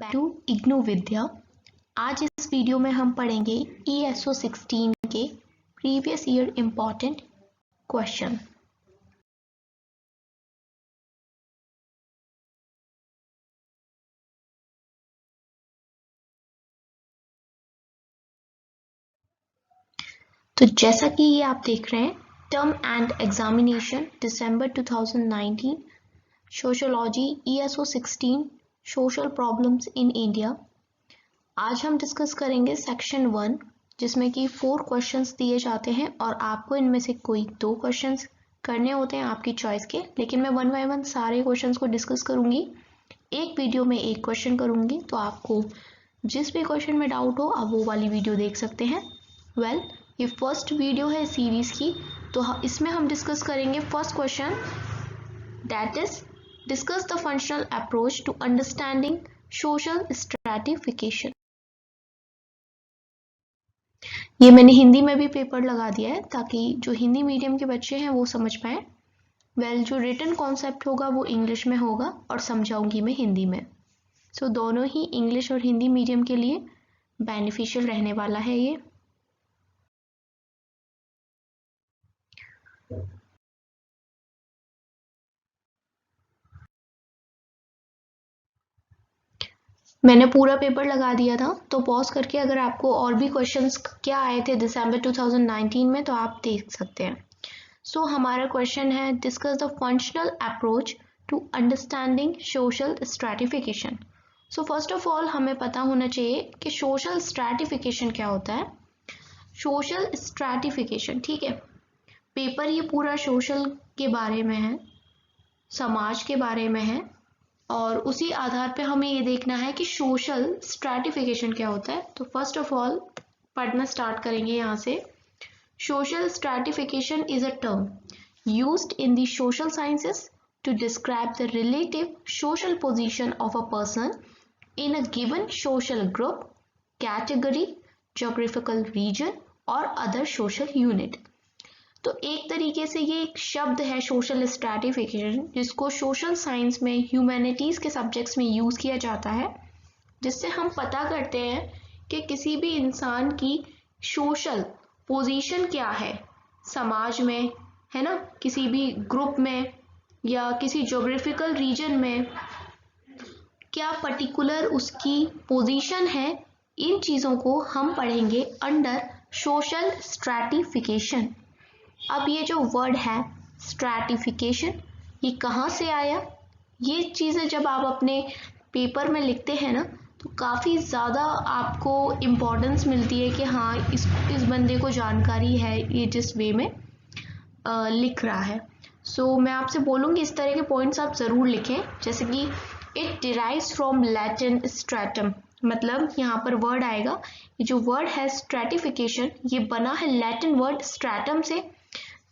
Back to IGNOU विद्या। आज इस video में हम पढ़ेंगे ESO 16 के प्रीवियस ईयर इम्पॉर्टेंट क्वेश्चन। तो जैसा कि ये आप देख रहे हैं, term and examination December 2019, sociology ESO 16 social problems in India. आज हम डिस्कस करेंगे सेक्शन 1, जिसमें कि 4 क्वेश्चंस दिए जाते हैं और आपको इनमें से कोई 2 क्वेश्चंस करने होते हैं आपकी चॉइस के, लेकिन मैं 1 बाय 1 सारे क्वेश्चंस को डिस्कस करूंगी। एक वीडियो में एक क्वेश्चन करूंगी, तो आपको जिस भी क्वेश्चन में डाउट हो आप वो वाली वीडियो देख सकते हैं। ये फर्स्ट वीडियो है सीरीज की, तो इसमें हम डिस्कस करेंगे first question, that is discuss the functional approach to understanding social stratification. ये मैंने हिंदी में भी पेपर लगा दिया है ताकि जो हिंदी मीडियम के बच्चे हैं वो समझ पाए। जो रिटन कॉन्सेप्ट होगा वो इंग्लिश में होगा और समझाऊंगी मैं हिंदी में। सो दोनों ही इंग्लिश और हिंदी मीडियम के लिए बेनिफिशियल रहने वाला है ये। मैंने पूरा पेपर लगा दिया था, तो पॉज करके अगर आपको और भी क्वेश्चंस क्या आए थे दिसंबर 2019 में तो आप देख सकते हैं। सो हमारा क्वेश्चन है, discuss the functional approach to understanding social stratification. So first of all हमें पता होना चाहिए कि सोशल स्ट्रैटिफिकेशन क्या होता है। सोशल स्ट्रैटिफिकेशन, ठीक है, पेपर ये पूरा सोशल के बारे में है, समाज के बारे में है, और उसी आधार पे हमें ये देखना है कि सोशल स्ट्रैटिफिकेशन क्या होता है। तो फर्स्ट ऑफ ऑल पढ़ना स्टार्ट करेंगे यहाँ से। Social stratification is a term used in the social sciences to describe the relative social position of a person in a given social group, category, geographical region और other social unit। तो एक तरीके से ये एक शब्द है सोशल स्ट्रैटिफिकेशन, जिसको सोशल साइंस में ह्यूमैनिटीज के सब्जेक्ट्स में यूज किया जाता है, जिससे हम पता करते हैं कि किसी भी इंसान की सोशल पोजीशन क्या है समाज में, है ना, किसी भी ग्रुप में या किसी ज्योग्राफिकल रीजन में क्या पर्टिकुलर उसकी पोजीशन है। इन चीज़ों को हम पढ़ेंगे अंडर सोशल स्ट्रैटिफिकेशन। अब ये जो वर्ड है स्ट्रैटिफिकेशन, ये कहाँ से आया? ये चीज़ें जब आप अपने पेपर में लिखते हैं ना, तो काफ़ी ज़्यादा आपको इम्पोर्टेंस मिलती है कि हाँ इस बंदे को जानकारी है ये जिस वे में लिख रहा है। सो मैं आपसे बोलूँगी इस तरह के पॉइंट्स आप ज़रूर लिखें, जैसे कि it derives from Latin stratum, मतलब यहाँ पर वर्ड आएगा, ये जो वर्ड है स्ट्रैटिफिकेशन, ये बना है लैटिन वर्ड स्ट्रैटम से,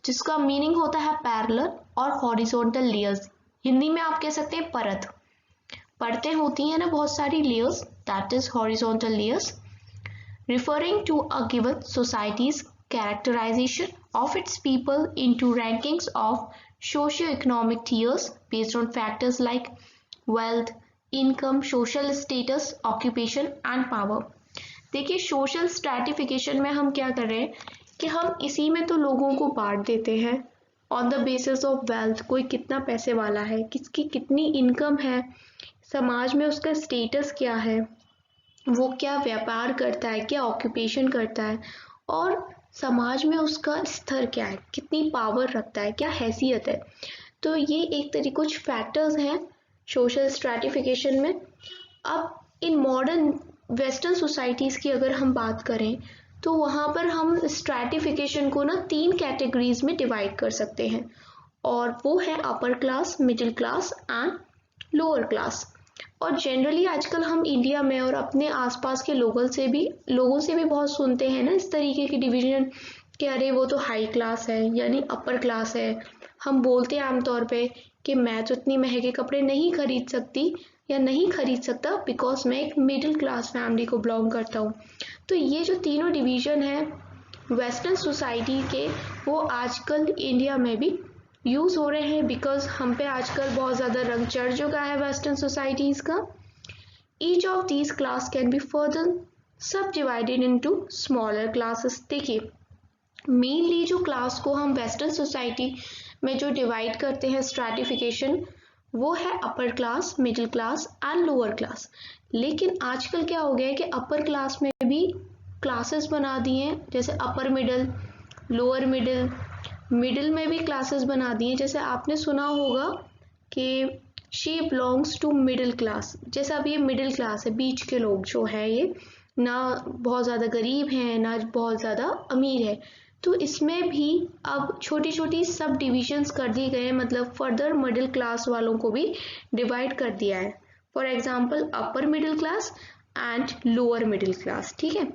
जिसका मीनिंग होता है पैरेलल और हॉरिजॉन्टल लेयर्स। हिंदी में आप कह सकते हैं परत, परतें होती हैं ना बहुत सारी layers, that is horizontal layers, referring to a given societies characterization of its people into rankings of socio-economic tiers based on factors like wealth, income, social status, occupation and power। देखिए सोशल स्ट्रैटिफिकेशन में हम क्या कर रहे हैं कि हम इसी में तो लोगों को बांट देते हैं on the basis of wealth, कोई कितना पैसे वाला है, किसकी कितनी इनकम है, समाज में उसका स्टेटस क्या है, वो क्या व्यापार करता है, क्या ऑक्यूपेशन करता है, और समाज में उसका स्तर क्या है, कितनी पावर रखता है, क्या हैसियत है। तो ये एक तरीके कुछ फैक्टर्स हैं सोशल स्ट्रैटिफिकेशन में। अब इन मॉडर्न वेस्टर्न सोसाइटीज़ की अगर हम बात करें तो वहाँ पर हम स्ट्रैटिफिकेशन को ना 3 कैटेगरीज में डिवाइड कर सकते हैं, और वो है upper class, middle class and lower class. और जनरली आजकल हम इंडिया में और अपने आसपास के लोगों से भी बहुत सुनते हैं ना इस तरीके की डिवीजन कि अरे वो तो हाई क्लास है यानी अपर क्लास है। हम बोलते हैं आमतौर पे कि मैं तो इतनी महंगे कपड़े नहीं खरीद सकती या नहीं खरीद सकता बिकॉज मैं एक मिडिल क्लास फैमिली को बिलोंग करता हूँ। तो ये जो तीनों डिवीजन है वेस्टर्न सोसाइटी के, वो आजकल इंडिया में भी यूज़ हो रहे हैं, बिकॉज हम पे आजकल बहुत ज़्यादा रंग चढ़ चुका है वेस्टर्न सोसाइटीज़ का। Each of these class can be further subdivided into smaller classes. देखिए मेनली जो क्लास को हम वेस्टर्न सोसाइटी में जो डिवाइड करते हैं स्ट्रैटिफिकेशन, वो है upper class, middle class and lower class. लेकिन आजकल क्या हो गया है कि अपर क्लास में भी क्लासेस बना दिए हैं, जैसे upper middle, lower middle, middle में भी क्लासेस बना दिए हैं। जैसे आपने सुना होगा कि she belongs to middle class, जैसे अब ये मिडिल क्लास है, बीच के लोग जो है, ये ना बहुत ज़्यादा गरीब हैं ना बहुत ज़्यादा अमीर है। तो इसमें भी अब छोटी छोटी सब डिविजन्स कर दिए गए हैं, मतलब फर्दर मिडिल क्लास वालों को भी डिवाइड कर दिया है। For example upper middle class and lower middle class. ठीक है,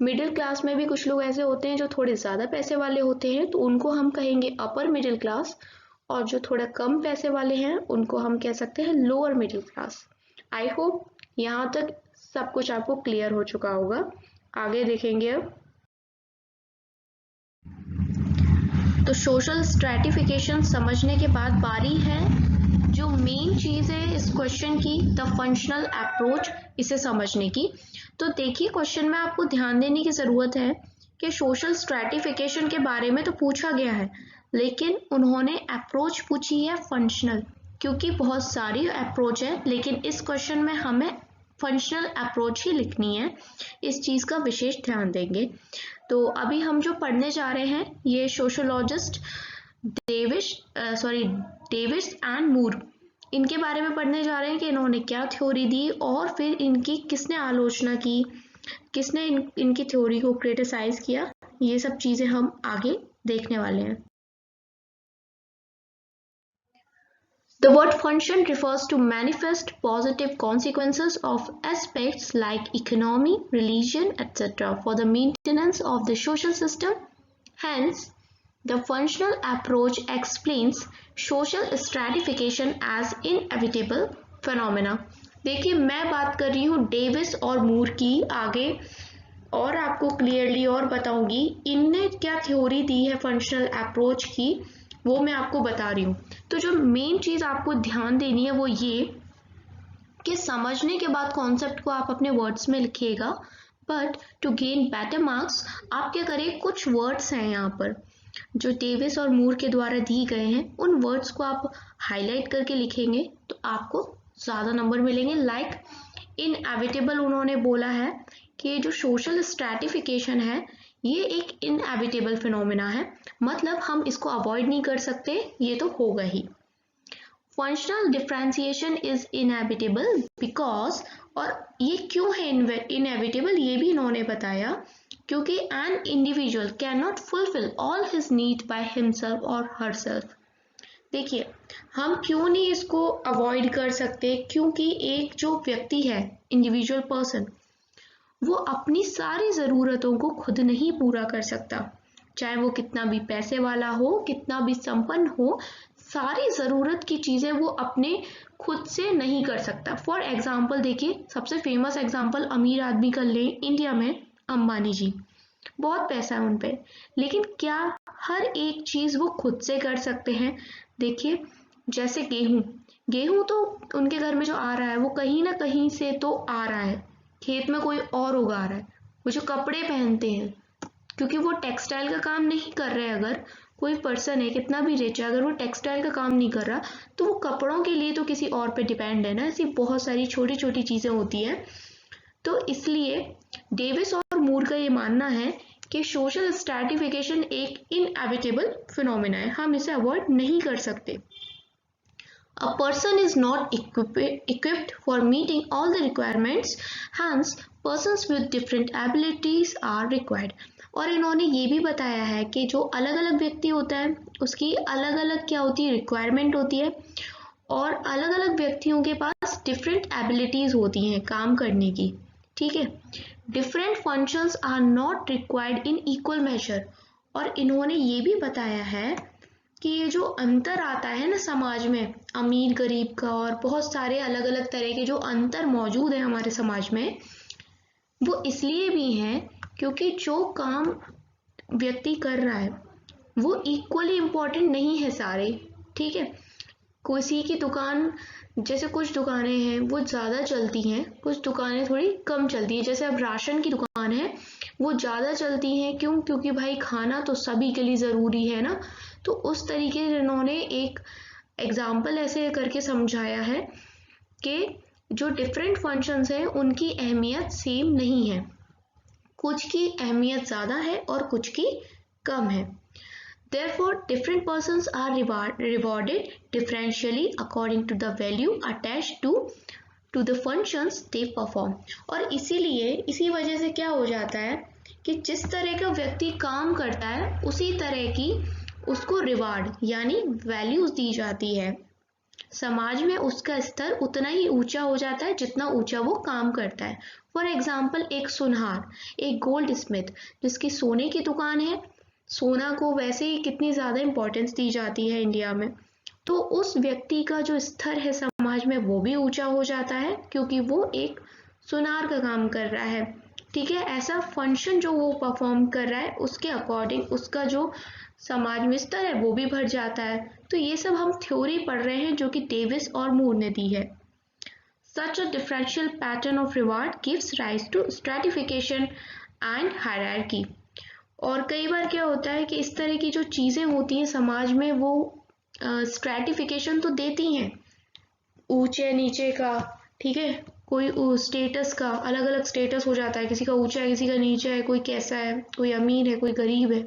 मिडिल क्लास में भी कुछ लोग ऐसे होते हैं जो थोड़े ज़्यादा पैसे वाले होते हैं, तो उनको हम कहेंगे अपर मिडिल क्लास, और जो थोड़ा कम पैसे वाले हैं उनको हम कह सकते हैं lower middle class. I hope यहाँ तक सब कुछ आपको क्लियर हो चुका होगा। आगे देखेंगे अब। तो सोशल स्ट्रैटिफिकेशन समझने के बाद बारी है जो मेन चीज़ है इस क्वेश्चन की, द फंक्शनल अप्रोच, इसे समझने की। तो देखिए क्वेश्चन में आपको ध्यान देने की ज़रूरत है कि सोशल स्ट्रैटिफिकेशन के बारे में तो पूछा गया है, लेकिन उन्होंने अप्रोच पूछी है फंक्शनल, क्योंकि बहुत सारी अप्रोच है, लेकिन इस क्वेश्चन में हमें फंक्शनल अप्रोच ही लिखनी है। इस चीज़ का विशेष ध्यान देंगे। तो अभी हम जो पढ़ने जा रहे हैं ये सोशोलॉजिस्ट डेविस एंड मूर, इनके बारे में पढ़ने जा रहे हैं कि इन्होंने क्या थ्योरी दी और फिर इनकी किसने आलोचना की, किसने इनकी थ्योरी को क्रिटिसाइज किया, ये सब चीज़ें हम आगे देखने वाले हैं। The word function refers to manifest positive consequences of aspects like economy, religion, etc. for the maintenance of the social system. Hence, the functional approach explains social stratification as inevitable phenomena. देखिए मैं बात कर रही हूँ Davis और मूर की, आगे और आपको क्लियरली और बताऊंगी इनने क्या थ्योरी दी है फंक्शनल अप्रोच की, वो मैं आपको बता रही हूँ। तो जो मेन चीज़ आपको ध्यान देनी है वो ये कि समझने के बाद कॉन्सेप्ट को आप अपने वर्ड्स में लिखिएगा, but to gain better marks आप क्या करें, कुछ वर्ड्स हैं यहाँ पर जो डेविस और मूर के द्वारा दी गए हैं, उन वर्ड्स को आप हाईलाइट करके लिखेंगे तो आपको ज़्यादा नंबर मिलेंगे। लाइक इनएविटेबल उन्होंने बोला है कि जो सोशल स्ट्रैटिफिकेशन है ये एक इनएविटेबल फिनोमेना है, मतलब हम इसको अवॉइड नहीं कर सकते, ये तो होगा ही। Functional differentiation is inevitable because, और ये क्यों है इनएविटेबल ये भी इन्होंने बताया, क्योंकि an individual can not fulfil all his need by himself और हरसेल्फ। देखिए हम क्यों नहीं इसको अवॉइड कर सकते, क्योंकि एक जो व्यक्ति है, इंडिविजुअल पर्सन, वो अपनी सारी ज़रूरतों को खुद नहीं पूरा कर सकता, चाहे वो कितना भी पैसे वाला हो, कितना भी संपन्न हो, सारी ज़रूरत की चीज़ें वो अपने खुद से नहीं कर सकता। फॉर एग्जाम्पल देखिए, सबसे फेमस एग्जाम्पल अमीर आदमी का लें इंडिया में, अंबानी जी, बहुत पैसा है उन पे, लेकिन क्या हर एक चीज़ वो खुद से कर सकते हैं? देखिए जैसे गेहूं तो उनके घर में जो आ रहा है वो कहीं ना कहीं से तो आ रहा है, खेत में कोई और उगा रहा है। वो जो कपड़े पहनते हैं, क्योंकि वो टेक्सटाइल का काम नहीं कर रहे, अगर कोई पर्सन है कितना भी रिच है, अगर वो टेक्सटाइल का काम नहीं कर रहा तो वो कपड़ों के लिए तो किसी और पे डिपेंड है ना। ऐसी बहुत सारी छोटी छोटी चीज़ें होती हैं। तो इसलिए डेविस और मूर का ये मानना है कि सोशल स्ट्रैटिफिकेशन एक इनएविटेबल फिनोमेना है, हम इसे अवॉइड नहीं कर सकते। A person is not equipped for meeting all the requirements, hence persons with different abilities are required. और इन्होंने ये भी बताया है कि जो अलग अलग व्यक्ति होता है उसकी अलग अलग क्या होती है, रिक्वायरमेंट होती है, और अलग अलग व्यक्तियों के पास डिफरेंट एबिलिटीज़ होती हैं काम करने की। ठीक है, different functions are not required in equal measure. और इन्होंने ये भी बताया है कि ये जो अंतर आता है ना समाज में, अमीर गरीब का, और बहुत सारे अलग अलग तरह के जो अंतर मौजूद है हमारे समाज में, वो इसलिए भी हैं क्योंकि जो काम व्यक्ति कर रहा है वो इक्वली इम्पोर्टेंट नहीं है सारे। ठीक है, किसी की दुकान, जैसे कुछ दुकानें हैं वो ज़्यादा चलती हैं, कुछ दुकानें थोड़ी कम चलती हैं। जैसे अब राशन की दुकान है वो ज़्यादा चलती हैं, क्यों? क्योंकि भाई खाना तो सभी के लिए ज़रूरी है ना। तो उस तरीके से इन्होंने एक एग्जाम्पल ऐसे करके समझाया है कि जो डिफरेंट फंक्शंस हैं उनकी अहमियत सेम नहीं है, कुछ की अहमियत ज़्यादा है और कुछ की कम है। Therefore, different persons are rewarded differentially according to the value attached to the functions they perform। और इसीलिए इसी वजह से क्या हो जाता है कि जिस तरह का व्यक्ति काम करता है उसी तरह की उसको रिवार्ड यानी वैल्यूज दी जाती है। समाज में उसका स्तर उतना ही ऊंचा हो जाता है जितना ऊंचा वो काम करता है। फॉर एग्जाम्पल, एक सुनहार, एक गोल्ड स्मिथ जिसकी सोने की दुकान है, सोना को वैसे ही कितनी ज़्यादा इम्पोर्टेंस दी जाती है इंडिया में, तो उस व्यक्ति का जो स्तर है समाज में वो भी ऊंचा हो जाता है क्योंकि वो एक सुनार का काम कर रहा है। ठीक है, ऐसा फंक्शन जो वो परफॉर्म कर रहा है उसके अकॉर्डिंग उसका जो समाज में स्तर है वो भी बढ़ जाता है। तो ये सब हम थ्योरी पढ़ रहे हैं जो कि डेविस और मूर ने दी है। Such a differential pattern of reward gives rise to stratification and hierarchy। और कई बार क्या होता है कि इस तरह की जो चीज़ें होती हैं समाज में वो स्ट्रैटिफिकेशन तो देती हैं, ऊंचे नीचे का, ठीक है, कोई स्टेटस का अलग अलग स्टेटस हो जाता है, किसी का ऊंचा है किसी का नीचा है, कोई कैसा है, कोई अमीर है कोई गरीब है।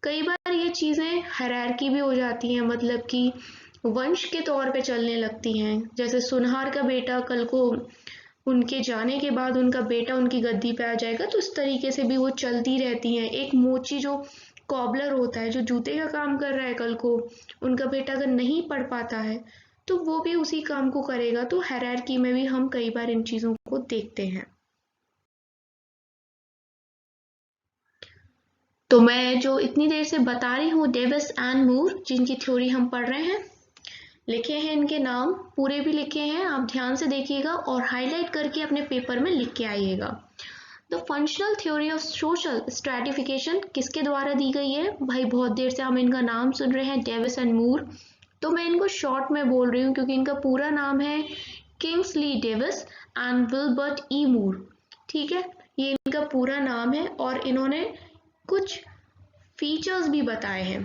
कई बार ये चीज़ें हायरार्की भी हो जाती हैं, मतलब कि वंश के तौर पे चलने लगती हैं। जैसे सुनहार का बेटा कल को उनके जाने के बाद उनका बेटा उनकी गद्दी पे आ जाएगा, तो इस तरीके से भी वो चलती रहती हैं। एक मोची जो कॉबलर होता है जो जूते का काम कर रहा है, कल को उनका बेटा अगर नहीं पढ़ पाता है तो वो भी उसी काम को करेगा। तो हायरार्की में भी हम कई बार इन चीज़ों को देखते हैं। तो मैं जो इतनी देर से बता रही हूँ डेविस एंड मूर, जिनकी थ्योरी हम पढ़ रहे हैं, लिखे हैं इनके नाम पूरे भी लिखे हैं, आप ध्यान से देखिएगा और हाईलाइट करके अपने पेपर में लिख के आइएगा। The functional theory of social stratification किसके द्वारा दी गई है? भाई बहुत देर से हम इनका नाम सुन रहे हैं, डेविस एंड मूर, तो मैं इनको शॉर्ट में बोल रही हूँ क्योंकि इनका पूरा नाम है किंग्सली डेविस एंड विल्बर्ट ई मूर। ठीक है, ये इनका पूरा नाम है और इन्होंने कुछ फीचर्स भी बताए हैं।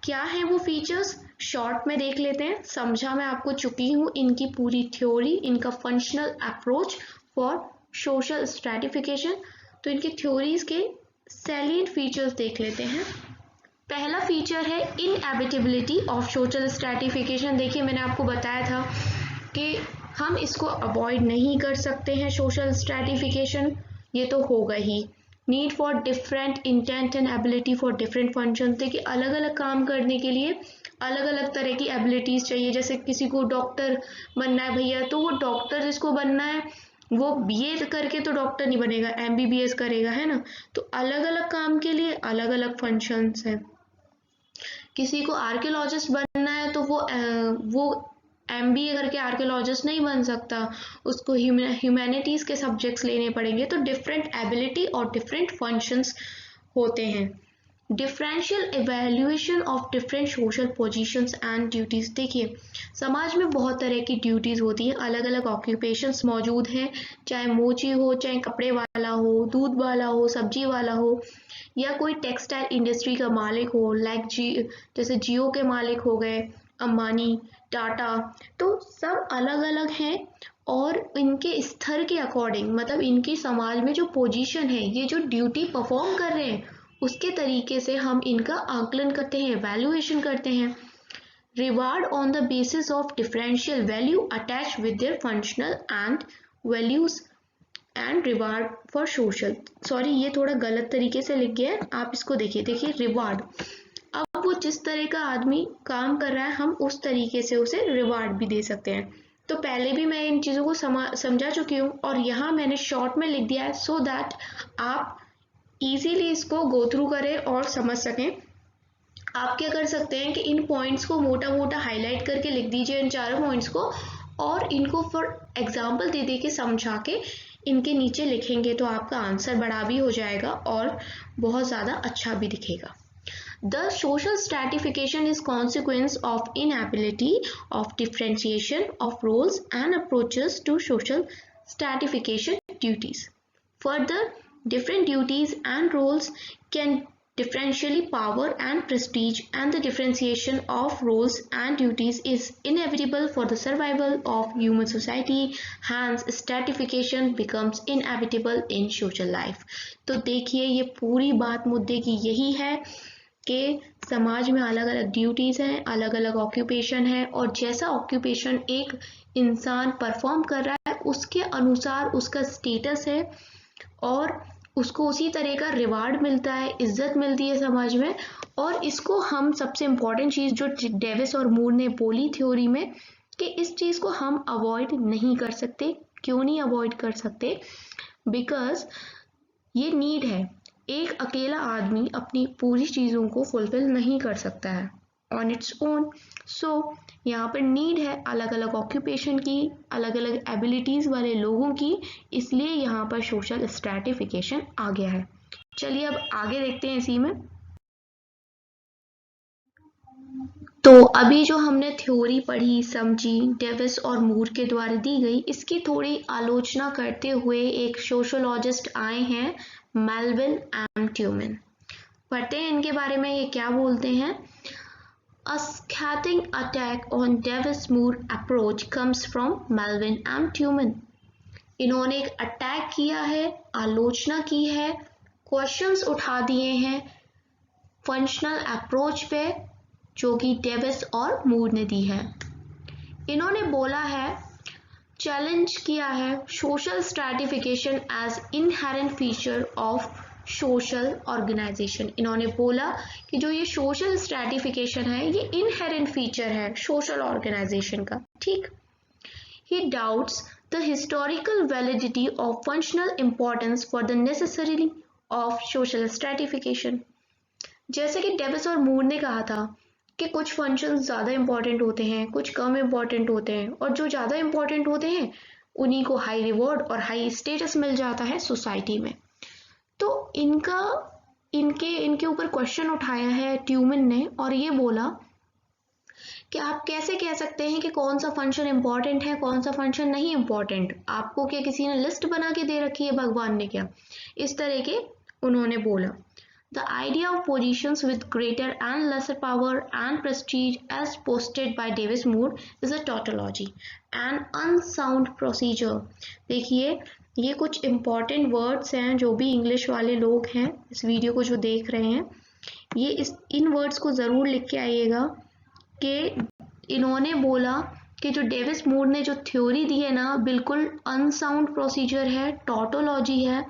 क्या है वो फीचर्स, शॉर्ट में देख लेते हैं। समझा मैं आपको चुकी हूँ इनकी पूरी थ्योरी, इनका functional approach for social stratification. तो इनकी थ्योरीज के सैलिएंट फीचर्स देख लेते हैं। पहला फीचर है इनएविटेबिलिटी ऑफ सोशल स्ट्रैटिफिकेशन। देखिए मैंने आपको बताया था कि हम इसको अवॉइड नहीं कर सकते हैं सोशल स्ट्रैटिफिकेशन, ये तो होगा ही। Need for different intent and ability for different function, देखिए अलग अलग काम करने के लिए अलग अलग तरह की एबिलिटीज चाहिए। जैसे किसी को डॉक्टर बनना है भैया, तो वो डॉक्टर जिसको बनना है वो बीए करके तो डॉक्टर नहीं बनेगा, एमबीबीएस करेगा, है ना। तो अलग अलग काम के लिए अलग अलग फंक्शंस हैं। किसी को आर्कियोलॉजिस्ट बनना है तो वो एमबीए करके आर्कियोलॉजिस्ट नहीं बन सकता, उसको ह्यूमैनिटीज़ के सब्जेक्ट्स लेने पड़ेंगे। तो डिफरेंट एबिलिटी और डिफरेंट फंक्शंस होते हैं। Differential evaluation of different social positions and duties, देखिए समाज में बहुत तरह की ड्यूटीज़ होती हैं, अलग अलग ऑक्यूपेशंस मौजूद हैं, चाहे मोची हो, चाहे कपड़े वाला हो, दूध वाला हो, सब्जी वाला हो, या कोई टेक्सटाइल इंडस्ट्री का मालिक हो, जैसे जियो के मालिक हो गए अंबानी, टाटा, तो सब अलग अलग हैं और इनके स्तर के अकॉर्डिंग, मतलब इनकी समाज में जो पोजीशन है, ये जो ड्यूटी परफॉर्म कर रहे हैं उसके तरीके से हम इनका आकलन करते हैं, वैल्यूएशन करते हैं। Reward on the basis of differential value attach with their functional and values and reward for social, sorry ये थोड़ा गलत तरीके से लिख गया है, आप इसको देखिए रिवार्ड, अब वो जिस तरह का आदमी काम कर रहा है हम उस तरीके से उसे रिवार्ड भी दे सकते हैं। तो पहले भी मैं इन चीज़ों को समझा चुकी हूँ और यहाँ मैंने शॉर्ट में लिख दिया है सो दैट आप इजीली इसको गो थ्रू करें और समझ सकें। आप क्या कर सकते हैं कि इन पॉइंट्स को मोटा मोटा हाईलाइट करके लिख दीजिए, इन चारों पॉइंट्स को, और इनको फॉर एग्जाम्पल दे दे के समझा के इनके नीचे लिखेंगे तो आपका आंसर बड़ा भी हो जाएगा और बहुत ज़्यादा अच्छा भी दिखेगा। The social stratification is consequence of inability of differentiation of roles and approaches to social stratification duties. Further, different duties and roles can differentially power and prestige, and the differentiation of roles and duties is inevitable for the survival of human society. Hence, stratification becomes inevitable in social life. तो देखिए ये पूरी बात मुद्दे की यही है कि समाज में अलग अलग ड्यूटीज़ हैं, अलग अलग ऑक्यूपेशन है, और जैसा ऑक्यूपेशन एक इंसान परफॉर्म कर रहा है उसके अनुसार उसका स्टेटस है और उसको उसी तरह का रिवार्ड मिलता है, इज्जत मिलती है समाज में। और इसको हम सबसे इम्पॉर्टेंट चीज़ जो डेविस और मूर ने बोली थ्योरी में कि इस चीज़ को हम अवॉइड नहीं कर सकते। क्यों नहीं अवॉइड कर सकते? बिकॉज ये नीड है। एक अकेला आदमी अपनी पूरी चीज़ों को फुलफिल नहीं कर सकता है ऑन इट्स ओन। सो यहाँ पर नीड है अलग अलग ऑक्यूपेशन की, अलग अलग एबिलिटीज़ वाले लोगों की, इसलिए यहाँ पर सोशल स्ट्रैटिफिकेशन आ गया है। चलिए अब आगे देखते हैं इसी में। तो अभी जो हमने थ्योरी पढ़ी समझी डेविस और मूर के द्वारा दी गई, इसकी थोड़ी आलोचना करते हुए एक सोशोलॉजिस्ट आए हैं, मेल्विन एम ट्यूमन। पढ़ते हैं इनके बारे में ये क्या बोलते हैं। A scathing attack on Davis-Moore approach comes from Melvin M. Tillman. इन्होंने एक अटैक किया है, आलोचना की है, क्वेश्चंस उठा दिए हैं फंक्शनल अप्रोच पे जो कि डेविस और मूर ने दी है। इन्होंने बोला है, चैलेंज किया है social stratification as inherent feature of social organization. इन्होंने बोला कि जो ये सोशल स्ट्रैटिफिकेशन है ये इनहेरेंट फीचर है सोशल ऑर्गेनाइजेशन का। ठीक। He doubts the historical validity of functional importance for the necessary of social stratification. जैसे कि डेविस और मूर ने कहा था कि कुछ फंक्शंस ज़्यादा इंपॉर्टेंट होते हैं, कुछ कम इंपॉर्टेंट होते हैं, और जो ज़्यादा इंपॉर्टेंट होते हैं उन्हीं को हाई रिवॉर्ड और हाई स्टेटस मिल जाता है सोसाइटी में। तो इनके ऊपर क्वेश्चन उठाया है ट्यूमन ने और ये बोला कि आप कैसे कह सकते हैं कि कौन सा फंक्शन इंपॉर्टेंट है, कौन सा फंक्शन नहीं इंपॉर्टेंट। आपको क्या किसी ने लिस्ट बना के दे रखी है, भगवान ने क्या? इस तरह के उन्होंने बोला। The idea of positions with greater and lesser power and prestige as posted by Davis-Moore is a tautology, an unsound procedure। देखिए ये कुछ important words हैं, जो भी इंग्लिश वाले लोग हैं इस वीडियो को जो देख रहे हैं, ये इन वर्ड्स को ज़रूर लिख के आइएगा कि इन्होंने बोला कि जो डेविस मूर ने जो थ्योरी दी है ना, बिल्कुल अनसाउंड प्रोसीजर है, टॉटोलॉजी है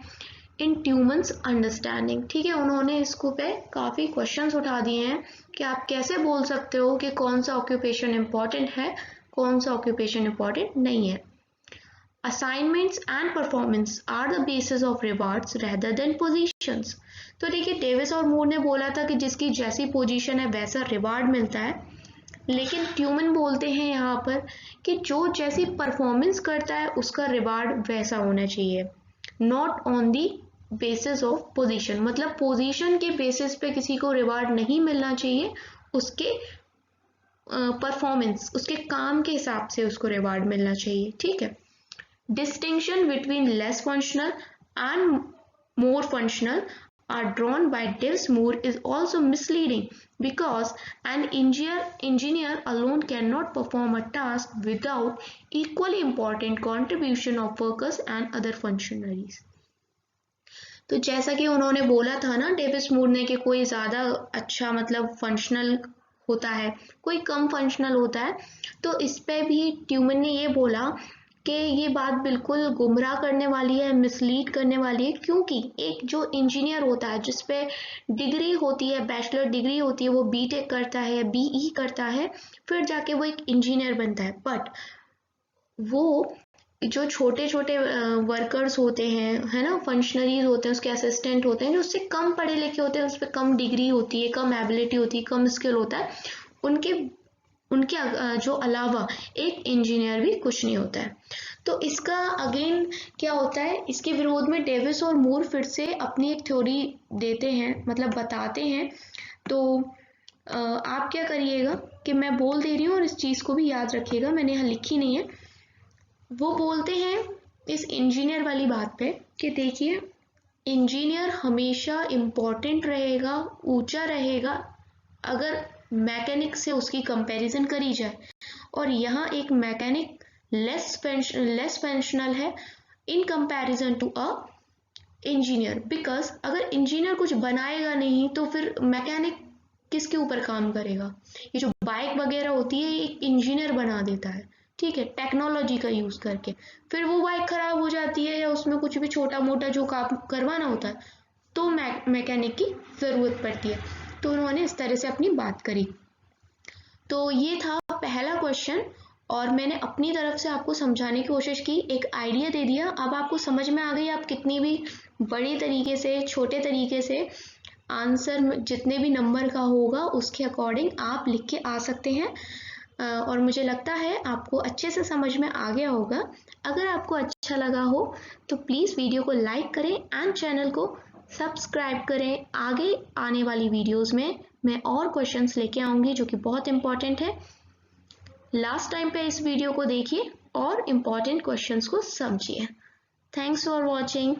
इन ट्यूमन्स अंडरस्टैंडिंग। ठीक है, उन्होंने इसको पे काफ़ी क्वेश्चंस उठा दिए हैं कि आप कैसे बोल सकते हो कि कौन सा ऑक्यूपेशन इम्पॉर्टेंट है, कौन सा ऑक्यूपेशन इम्पॉर्टेंट नहीं है। Assignments and performance are the basis of rewards rather than positions. तो देखिए डेविस और मूर ने बोला था कि जिसकी जैसी पोजीशन है वैसा रिवार्ड मिलता है, लेकिन ट्यूमन बोलते हैं यहाँ पर कि जो जैसी परफॉर्मेंस करता है उसका रिवार्ड वैसा होना चाहिए, not on the basis of position. मतलब पोजीशन के बेसिस पे किसी को रिवार्ड नहीं मिलना चाहिए, उसके परफॉर्मेंस, उसके काम के हिसाब से उसको रिवार्ड मिलना चाहिए। ठीक है। Distinction between less functional and more functional are drawn by Davis-Moore is also misleading because an engineer alone cannot perform a task without equally important contribution of workers and other functionaries। तो जैसा कि उन्होंने बोला था ना डेविस-मूर ने कि कोई ज़्यादा अच्छा मतलब फंक्शनल होता है, कोई कम फंक्शनल होता है, तो इस पे भी ट्यूमन ने ये बोला कि ये बात बिल्कुल गुमराह करने वाली है, मिसलीड करने वाली है, क्योंकि एक जो इंजीनियर होता है जिस पे डिग्री होती है, बैचलर डिग्री होती है, वो बीटेक करता है, बीई करता है, फिर जाके वो एक इंजीनियर बनता है। बट वो जो छोटे छोटे वर्कर्स होते हैं, है ना, फंक्शनरीज होते हैं, उसके असिस्टेंट होते हैं, जो उससे कम पढ़े लिखे होते हैं, उस पर कम डिग्री होती है, कम एबिलिटी होती है, कम स्किल होता है, उनके जो अलावा एक इंजीनियर भी कुछ नहीं होता है। तो इसका अगेन क्या होता है, इसके विरोध में डेविस और मूर फिर से अपनी एक थ्योरी देते हैं, मतलब बताते हैं तो आप क्या करिएगा कि मैं बोल दे रही हूँ और इस चीज़ को भी याद रखिएगा, मैंने यहाँ लिखी नहीं है। वो बोलते हैं इस इंजीनियर वाली बात पे कि देखिए इंजीनियर हमेशा इम्पोर्टेंट रहेगा, ऊंचा रहेगा अगर मैकेनिक से उसकी कंपैरिजन करी जाए, और यहाँ एक मैकेनिक लेस फंक्शनल है in comparison to a engineer. Because अगर इंजीनियर कुछ बनाएगा नहीं तो फिर मैकेनिक किसके ऊपर काम करेगा? ये जो बाइक वगैरह होती है एक इंजीनियर बना देता है, ठीक है, टेक्नोलॉजी का यूज करके। फिर वो बाइक खराब हो जाती है या उसमें कुछ भी छोटा मोटा जो काम करवाना होता है तो मैकेनिक की जरूरत पड़ती है। तो उन्होंने इस तरह से अपनी बात करी। तो ये था पहला क्वेश्चन और मैंने अपनी तरफ से आपको समझाने की कोशिश की, एक आइडिया दे दिया। अब आपको समझ में आ गई आप कितनी भी बड़ी तरीके से, छोटे तरीके से आंसर जितने भी नंबर का होगा उसके अकॉर्डिंग आप लिख के आ सकते हैं। और मुझे लगता है आपको अच्छे से समझ में आ गया होगा। अगर आपको अच्छा लगा हो तो प्लीज़ वीडियो को लाइक करें एंड चैनल को सब्सक्राइब करें। आगे आने वाली वीडियोस में मैं और क्वेश्चंस लेके आऊँगी जो कि बहुत इंपॉर्टेंट है। लास्ट टाइम पे इस वीडियो को देखिए और इम्पॉर्टेंट क्वेश्चंस को समझिए। Thanks for watching.